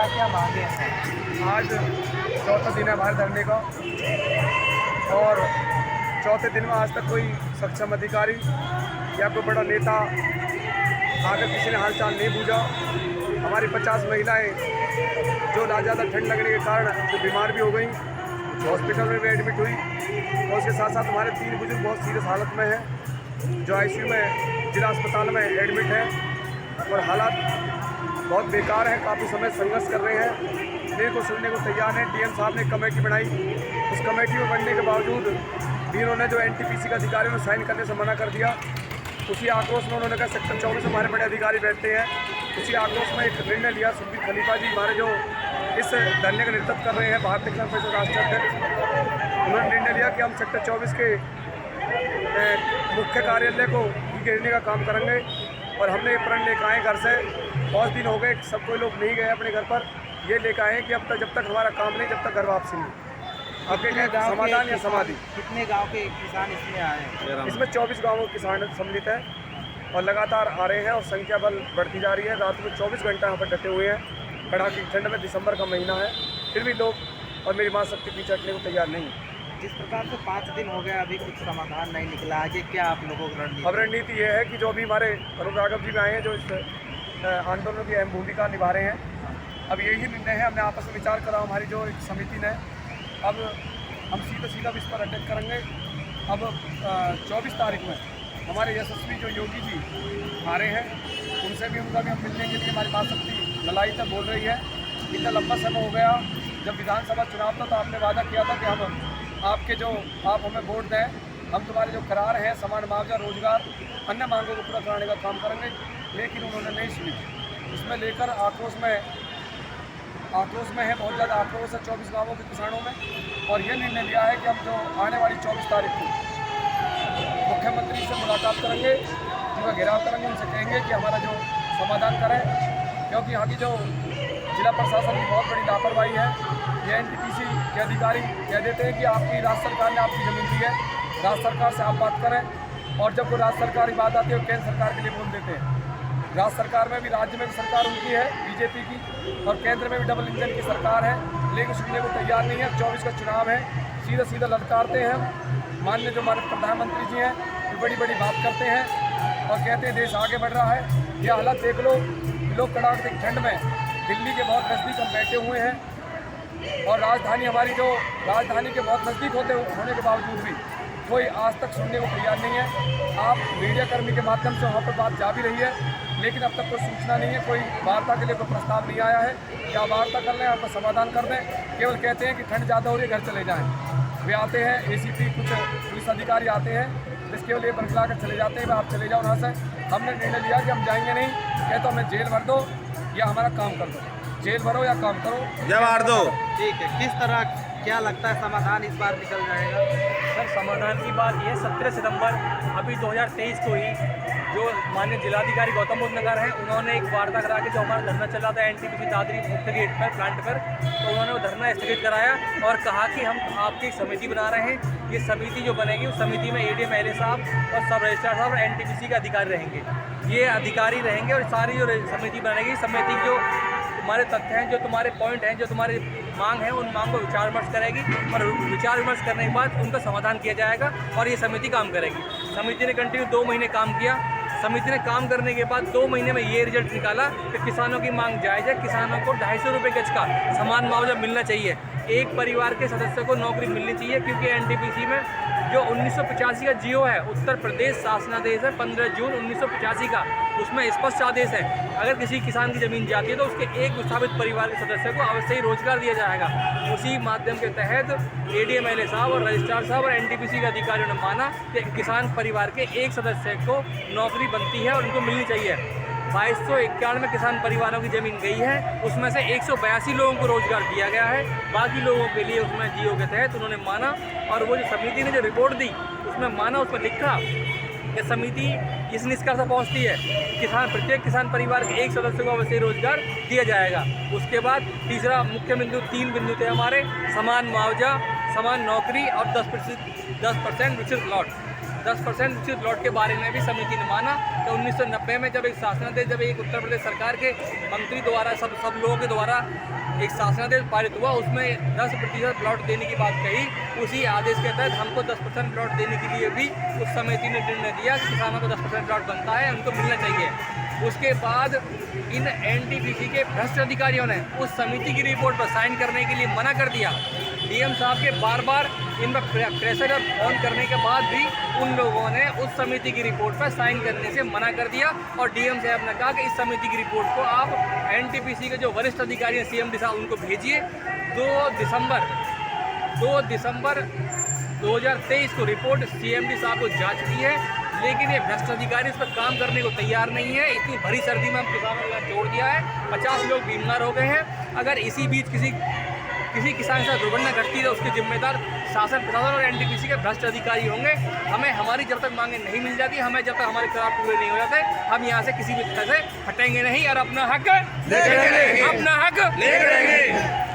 क्या क्या मांगे हैं? आज चौथा दिन है हमारे धरने का और चौथे दिन में आज तक कोई सक्षम अधिकारी या कोई बड़ा नेता आकर किसी ने हालचाल नहीं पूछा। हमारी 50 महिलाएं जो ज़्यादा ठंड लगने के कारण जो बीमार भी हो गई, हॉस्पिटल में भी एडमिट हुई और उसके साथ साथ हमारे 3 बुजुर्ग बहुत सीरियस हालत में हैं जो आईसीयू में जिला अस्पताल में एडमिट है और हालात बहुत बेकार है। काफ़ी समय संघर्ष कर रहे हैं, मेरे को सुनने को तैयार है। डीएम साहब ने कमेटी बनाई, उस कमेटी में बनने के बावजूद भी उन्होंने जो एनटीपीसी का अधिकारियों ने साइन करने से मना कर दिया। उसी आक्रोश में उन्होंने कहा सेक्टर 24 हमारे बड़े अधिकारी बैठते हैं। उसी आक्रोश में एक निर्णय लिया, सुखबीर खलीफा जी हमारे जो इस धरने का नेतृत्व कर रहे हैं, भारतीय किसान परिषद राष्ट्रीय अध्यक्ष, उन्होंने निर्णय लिया कि हम सेक्टर 24 के मुख्य कार्यालय को घेरने का काम करेंगे। और हमने प्रण लेकर आए घर से, बहुत दिन हो गए, सब कोई लोग नहीं गए अपने घर पर। ये लेकर आए कि अब तक जब तक हमारा काम नहीं, जब तक घर वापसी नहीं। आपके क्या समाधान या समाधि? कितने गांव के किसान इसमें आए हैं? इसमें 24 गाँवों के किसान सम्मिलित है और लगातार आ रहे हैं और संख्या बल बढ़ती जा रही है। रात में 24 घंटा यहाँ पर डटे हुए हैं। कड़ाके की ठंड में, दिसंबर का महीना है, फिर भी लोग और मेरी माँ शक्ति पीछे हटने को तैयार नहीं है। जिस प्रकार से 5 दिन हो गए अभी कुछ समाधान नहीं निकला, आगे क्या आप लोगों की रणनीति? अब रणनीति ये है कि जो अभी हमारे अरुण राघव जी भी आए हैं जो इस आंदोलन की अहम भूमिका निभा रहे हैं, अब यही निर्णय है, हमने आपस में विचार करा हमारी जो एक समिति ने। अब हम सीधा इस पर अटैक करेंगे। अब 24 तारीख में हमारे यशस्वी जो योगी जी आ रहे हैं, उनसे भी उनका भी हम मिलने के लिए हमारी बात शक्ति ललाई तक बोल रही है। इतना लंबा समय हो गया, जब विधानसभा चुनाव था तो आपने वादा किया था कि हम आपके जो आप हमें वोट दें, हम तुम्हारे जो करार हैं समान मुआवजा, रोजगार, अन्य मांगों को पूरा कराने का काम करेंगे, लेकिन उन्होंने नहीं सुनी। इसमें लेकर आक्रोश में है, बहुत ज़्यादा आक्रोश है 24 गाँवों के किसानों में। और ये निर्णय लिया है कि हम जो आने वाली 24 तारीख को मुख्यमंत्री से मुलाकात करेंगे, उनका घेराव करेंगे, उनसे कहेंगे कि हमारा जो समाधान करें, क्योंकि यहाँ की जो जिला प्रशासन की बहुत बड़ी लापरवाही है। ये एनटीपीसी के अधिकारी कह देते हैं कि आपकी राज्य सरकार ने आपकी ज़मीन दी है, राज्य सरकार से आप बात करें, और जब वो राज्य सरकार की बात आती है वो केंद्र सरकार के लिए बोल देते हैं। राज्य सरकार में भी, राज्य में भी सरकार उनकी है बीजेपी की, और केंद्र में भी डबल इंजन की सरकार है, लेकिन सुनने को तैयार नहीं है। 24 का चुनाव है, सीधा ललकारते हैं। माननीय जो हमारे प्रधानमंत्री जी हैं, वो बड़ी बात करते हैं और कहते हैं देश आगे बढ़ रहा है। यह हालत देख लो, लोग कड़ाके की ठंड में दिल्ली के बहुत नज़दीक हम बैठे हुए हैं और राजधानी हमारी जो राजधानी के बहुत नज़दीक होने के बावजूद भी कोई आज तक सुनने को तैयार नहीं है। आप मीडिया कर्मी के माध्यम से वहाँ पर बात जा भी रही है, लेकिन अब तक कोई सूचना नहीं है, कोई वार्ता के लिए कोई प्रस्ताव नहीं आया है। क्या वार्ता कर लें, आपका समाधान कर दें? केवल कहते हैं कि ठंड ज़्यादा हो रही है, घर चले जाएँ। वे आते हैं, एसीपी, कुछ पुलिस अधिकारी आते हैं, बस केवल ये बरखला कर चले जाते हैं, आप चले जाओ यहाँ से। हमने निर्णय लिया कि हम जाएंगे नहीं, कहते हमें जेल भर दो या हमारा काम कर दो, जेल भरो या काम करो, जवाब दो। ठीक है, किस तरह क्या लगता है समाधान इस बार निकल जाएगा? सर, समाधान की बात यह 17 सितंबर अभी 2023 को ही जो माननीय जिलाधिकारी गौतम बुद्ध नगर हैं, उन्होंने एक वार्ता करा के जो हमारा धरना चल रहा था एनटीपीसी दादरी मुख्य गेट पर, प्लांट पर, तो उन्होंने वो धरना स्थगित कराया और कहा कि हम आपकी एक समिति बना रहे हैं। ये समिति जो बनेगी उस समिति में एडीएम एलए साहब और सब रजिस्ट्रार साहब और एनटीपीसी के अधिकारी रहेंगे। ये अधिकारी रहेंगे और सारी जो समिति बनेगी, समिति जो तुम्हारे तथ्य हैं, जो तुम्हारे पॉइंट हैं, जो तुम्हारी मांग है, उन मांग को विचार विमर्श करेगी और विचार विमर्श करने के बाद उनका समाधान किया जाएगा और ये समिति काम करेगी। समिति ने कंटिन्यू 2 महीने काम किया। समिति ने काम करने के बाद 2 महीने में ये रिजल्ट निकाला कि किसानों की मांग जायज़ है, किसानों को 250 रुपये गज का समान मुआवजा मिलना चाहिए, एक परिवार के सदस्य को नौकरी मिलनी चाहिए, क्योंकि एनटीपीसी में जो 1985 का जियो है, उत्तर प्रदेश शासनादेश है 15 जून 1985 का, उसमें स्पष्ट आदेश है अगर किसी किसान की ज़मीन जाती है तो उसके एक विस्थापित परिवार के सदस्य को अवश्य ही रोजगार दिया जाएगा। उसी माध्यम के तहत एडीएम एलए साहब और रजिस्ट्रार साहब और एनटीपीसी के अधिकारियों ने माना कि किसान परिवार के एक सदस्य को नौकरी बनती है और उनको मिलनी चाहिए। 2291 किसान परिवारों की ज़मीन गई है, उसमें से 182 लोगों को रोजगार दिया गया है, बाकी लोगों के लिए उसमें जियो के तहत उन्होंने माना। और वो जो समिति ने जो रिपोर्ट दी उसमें माना, उसमें लिखा कि समिति इस निष्कर्ष पर पहुँचती है प्रत्येक किसान परिवार के एक सदस्य को अवश्य रोजगार दिया जाएगा। उसके बाद तीसरा मुख्य बिंदु, 3 बिंदु थे हमारे, समान मुआवजा, समान नौकरी और 10% विकसित प्लॉट। 10% उसी प्लॉट के बारे में भी समिति ने माना। तो 1990 में जब एक शासनादेश, जब एक उत्तर प्रदेश सरकार के मंत्री द्वारा सब लोगों के द्वारा एक शासनादेश पारित हुआ, उसमें 10% प्लॉट देने की बात कही। उसी आदेश के तहत हमको 10% प्लॉट देने के लिए भी उस समिति ने निर्णय दिया कि किसानों को 10% प्लॉट बनता है, उनको मिलना चाहिए। उसके बाद इन एनटीपीसी के भ्रष्ट अधिकारियों ने उस समिति की रिपोर्ट पर साइन करने के लिए मना कर दिया। डीएम साहब के बार बार इन पर प्रेशर ऑन करने के बाद भी उन लोगों ने उस समिति की रिपोर्ट पर साइन करने से मना कर दिया और डीएम साहब ने कहा कि इस समिति की रिपोर्ट को आप एनटीपीसी के जो वरिष्ठ अधिकारी हैं सीएमडी साहब उनको भेजिए। 2 दिसंबर 2023 को रिपोर्ट सीएमडी साहब को जा चुकी है, लेकिन ये भ्रष्ट अधिकारी इस पर काम करने को तैयार नहीं है। इतनी भरी सर्दी में हम किसानों को छोड़ दिया है, 50 लोग बीमार हो गए हैं। अगर इसी बीच किसी किसान के साथ दुर्घटना घटती है तो उसके जिम्मेदार शासन प्रशासन और एनटीपीसी के भ्रष्ट अधिकारी होंगे। हमें हमारी जब तक मांगे नहीं मिल जाती, हमें जब तक हमारे खिलाफ पूरे नहीं हो जाते, हम यहाँ से किसी भी तरह से हटेंगे नहीं और अपना हक लेके रहेंगे।